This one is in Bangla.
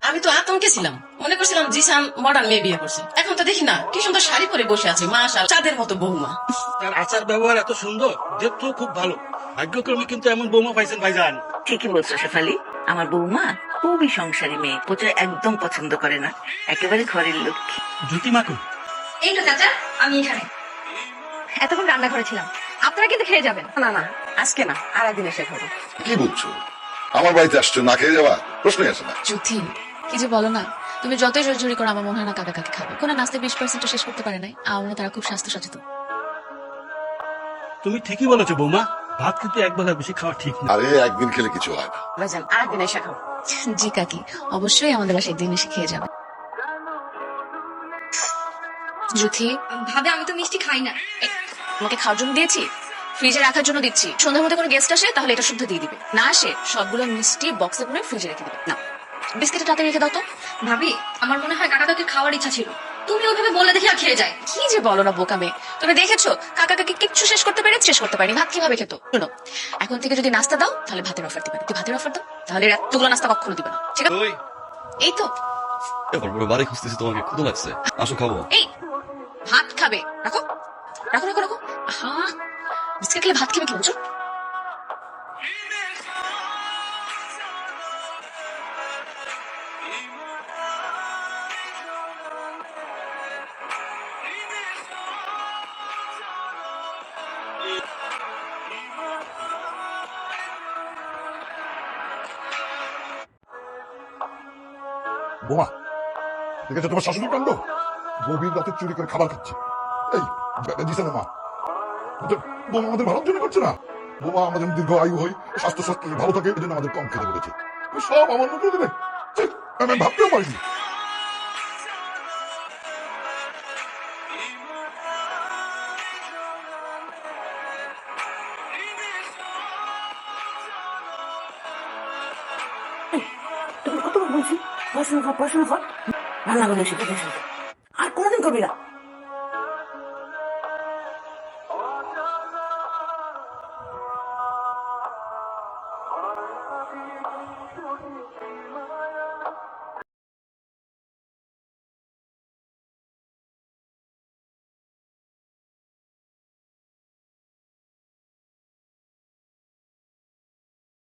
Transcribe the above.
আমি তো আতঙ্কে ছিলাম, মনে করছিলাম জিসান মডার্ন মেয়ে বিয়ে করছে। এখন তো দেখি না কি সুন্দর শাড়ি পরে বসে আছে, মাশাআল্লাহ, চাঁদের মতো বৌমা। তার আচার ব্যবহার এত সুন্দর, দেখতেও খুব ভালো। ভাগ্যক্রমে কিন্তু এমন বৌমা পাইছেন ভাইজান। ঠিকই বলছো শেফালি, আমার বৌমা খুবই সংসারী মেয়ে, প্রচার একদম পছন্দ করে না, একেবারে ঘরের লক্ষ্মী। জ্যোতি মাকু, এই তো চাচা, আমি এখানে এতক্ষণ রান্না করেছিলাম, আপনারা কিন্তু খেয়ে যাবেন। না না, আজকে না, আর একদিন এসে খাবো। কি বলছো? আমার বাড়িতে আসছো, না খেয়ে যাওয়া প্রশ্নই আসে না। জ্যোতি, কি যে বলো না, তুমি যতই জোরি করো আমার মনে হয় না কাকা কাকি খাবে। কোনো নাস্তা 20% শেষ করতে পারে নাই, আমার মনে হয় তারা খুব স্বাস্থ্য সচেতন। তুমি ঠিকই বলেছো বৌমা, ভাত কিন্তু এক বেলা বেশি খাওয়া ঠিক না। আরে একদিন খেলে কিছু হয় না। ভাইজান, আর একদিন এসে খাবো। জি কাকি, অবশ্যই আমাদের বাসায় একদিন এসে খেয়ে যাবে। জ্যোতি, ভাবে আমি তো মিষ্টি খাই না। তোমাকে খাওয়ার জন্য দিয়েছি, ফ্রিজে রাখার জন্য দিচ্ছি। সন্ধ্যার মধ্যে কোনো গেস্ট আসে তাহলে এটা শুদ্ধ দিয়ে দিবে, না আসে সবগুলো মিষ্টি বক্সে করে ফ্রিজে রেখে দিবে। না, বিস্কিটটা তাতে রেখে দাও তো। ভাবি, আমার মনে হয় কাকা কাকির খাওয়ার ইচ্ছা ছিল, তুমি ওইভাবে বলে দেখি আর খেয়ে যায়। কি যে বলো না বোকা মেয়ে, তুমি দেখেছো কাকা কাকি কিচ্ছু শেষ করতে পেরেছে? শেষ করতে পারিনি, ভাত কিভাবে খেতো? শুনো, এখন থেকে যদি নাস্তা দাও তাহলে ভাতের অফার দিবে না, তুই ভাতের অফার দাও তাহলে এতগুলো নাস্তা কখনো দিবে না, ঠিক আছে? এই তো, এবার পুরো বাড়ি খুঁজতেছি, তোমাকে ক্ষুধা লাগছে, আসো খাবো। এই ভাত খাবে, রাখো রাখো রাখো রাখো। হ্যাঁ, বিস্কিট খেলে ভাত খেবে কি বুঝো? বোমা, দেখেছো তোমার শাশুড়ি কাণ্ড? গভীর রাতে চুরি করে খাবার খাচ্ছে। এই দিছে না মা, বোমা আমাদের ভালোর জন্য করছে না। বোমা আমরা যেন দীর্ঘ আয়ু হই, স্বাস্থ্য স্বাস্থ্য ভালো থাকে, এই জন্য আমাদের কম খেতে বলেছে। সব আমার মতো দেবে, আমি ভাবতেও পারিনি। তুমি কত বলছি পড়াশোনা কর, পড়াশোনা কর, রান্না করে শিখে আর কোনোদিন করবি না।